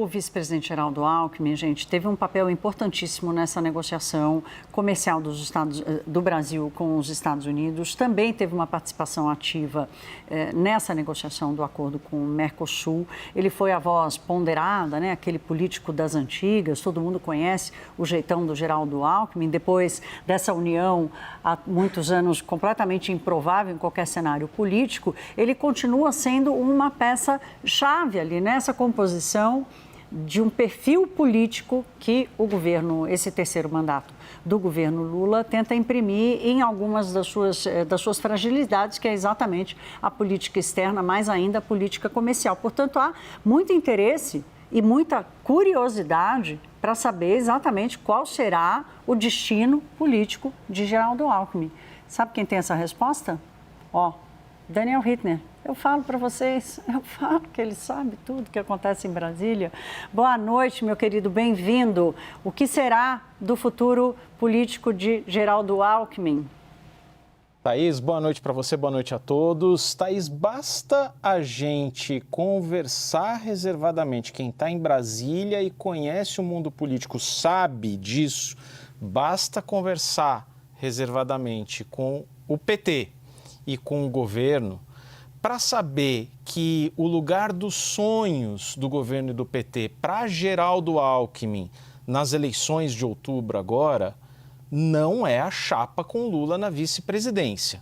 O vice-presidente Geraldo Alckmin, gente, teve um papel importantíssimo nessa negociação comercial do Brasil com os Estados Unidos. Também teve uma participação ativa nessa negociação do acordo com o Mercosul. Ele foi a voz ponderada, né? Aquele político das antigas, todo mundo conhece o jeitão do Geraldo Alckmin. Depois dessa união, há muitos anos, completamente improvável em qualquer cenário político, ele continua sendo uma peça-chave ali nessa composição de um perfil político que o governo, esse terceiro mandato do governo Lula, tenta imprimir em algumas das suas fragilidades, que é exatamente a política externa, mais ainda a política comercial. Portanto, há muito interesse e muita curiosidade para saber exatamente qual será o destino político de Geraldo Alckmin. Sabe quem tem essa resposta? Daniel Hittner. Eu falo para vocês, eu falo que ele sabe tudo que acontece em Brasília. Boa noite, meu querido, bem-vindo. O que será do futuro político de Geraldo Alckmin? Thaís, boa noite para você, boa noite a todos. Thaís, basta a gente conversar reservadamente. Quem está em Brasília e conhece o mundo político sabe disso. Basta conversar reservadamente com o PT e com o governo para saber que o lugar dos sonhos do governo e do PT para Geraldo Alckmin nas eleições de outubro agora não é a chapa com Lula na vice-presidência.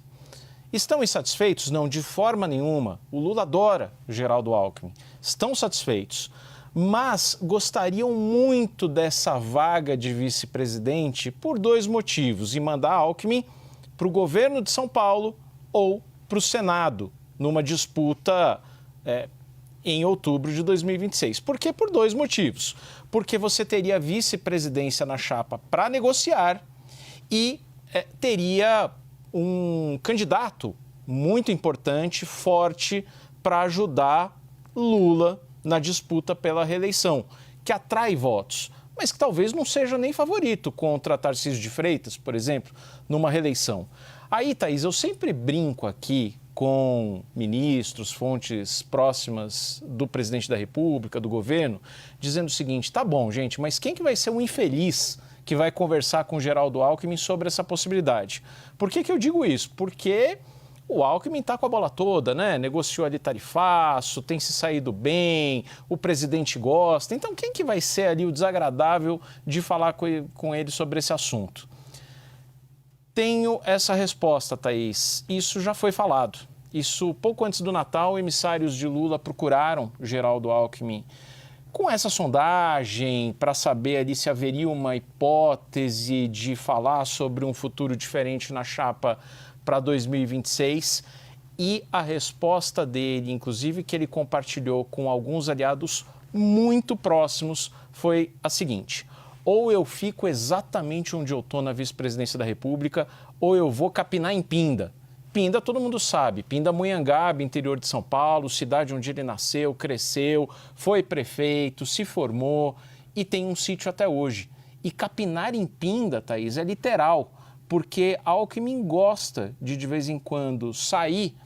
Estão insatisfeitos? Não, de forma nenhuma. O Lula adora o Geraldo Alckmin. Estão satisfeitos, mas gostariam muito dessa vaga de vice-presidente por dois motivos: e mandar Alckmin para o governo de São Paulo ou para o Senado, numa disputa em outubro de 2026. Por quê? Por dois motivos. Porque você teria a vice-presidência na chapa para negociar e teria um candidato muito importante, forte, para ajudar Lula na disputa pela reeleição, que atrai votos, mas que talvez não seja nem favorito contra Tarcísio de Freitas, por exemplo, numa reeleição. Aí, Thaís, eu sempre brinco aqui com ministros, fontes próximas do presidente da República, do governo, dizendo o seguinte: tá bom, gente, mas quem que vai ser o infeliz que vai conversar com o Geraldo Alckmin sobre essa possibilidade? Por que que eu digo isso? Porque o Alckmin está com a bola toda, né? Negociou ali tarifaço, tem se saído bem, o presidente gosta. Então, quem que vai ser ali o desagradável de falar com ele sobre esse assunto? Tenho essa resposta, Thaís. Isso já foi falado. Isso, pouco antes do Natal, emissários de Lula procuraram Geraldo Alckmin com essa sondagem para saber ali se haveria uma hipótese de falar sobre um futuro diferente na chapa para 2026. E a resposta dele, inclusive que ele compartilhou com alguns aliados muito próximos, foi a seguinte: ou eu fico exatamente onde eu estou na vice-presidência da República, ou eu vou capinar em Pinda. Pinda todo mundo sabe, Pindamonhangaba, interior de São Paulo, cidade onde ele nasceu, cresceu, foi prefeito, se formou e tem um sítio até hoje. E capinar em Pinda, Thaís, é literal, porque Alckmin gosta de vez em quando, sair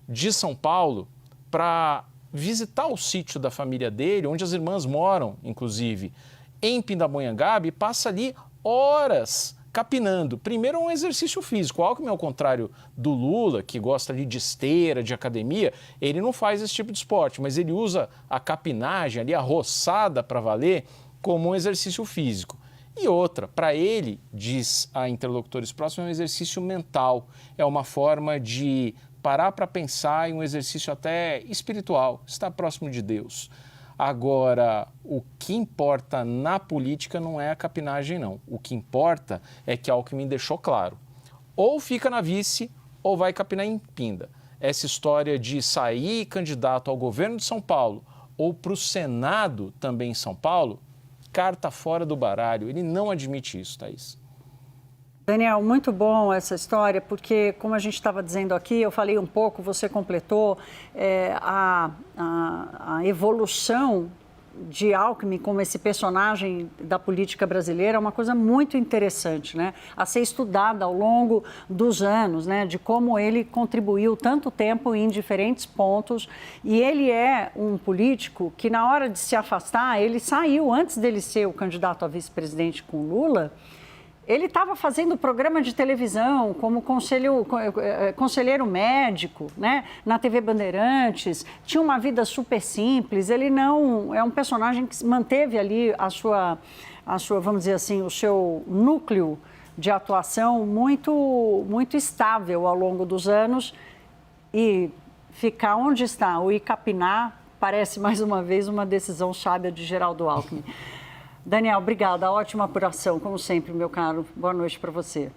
de São Paulo para visitar o sítio da família dele, onde as irmãs moram, inclusive, em Pindamonhangaba, e passa ali horas capinando. Primeiro, é um exercício físico. O Alckmin, ao contrário do Lula, que gosta ali de esteira, de academia, ele não faz esse tipo de esporte, mas ele usa a capinagem ali, a roçada para valer, como um exercício físico. E outra, para ele, diz a interlocutores próximos, é um exercício mental. É uma forma de parar para pensar em um exercício até espiritual, estar próximo de Deus. Agora, o que importa na política não é a capinagem, não. O que importa é que Alckmin deixou claro: ou fica na vice ou vai capinar em Pinda. Essa história de sair candidato ao governo de São Paulo ou para o Senado também em São Paulo, carta fora do baralho. Ele não admite isso, Thaís. Daniel, muito bom essa história, porque, como a gente estava dizendo aqui, eu falei um pouco, você completou, a evolução de Alckmin como esse personagem da política brasileira é uma coisa muito interessante, né? A ser estudada ao longo dos anos, né? De como ele contribuiu tanto tempo em diferentes pontos. E ele é um político que, na hora de se afastar, ele saiu, antes dele ser o candidato a vice-presidente com Lula, ele estava fazendo programa de televisão como conselheiro médico, né, na TV Bandeirantes, tinha uma vida super simples, ele não... É um personagem que manteve ali a sua, vamos dizer assim, o seu núcleo de atuação muito estável ao longo dos anos e ficar onde está, o capinar, parece mais uma vez uma decisão sábia de Geraldo Alckmin. Daniel, obrigada. Ótima apuração, como sempre, meu caro. Boa noite para você.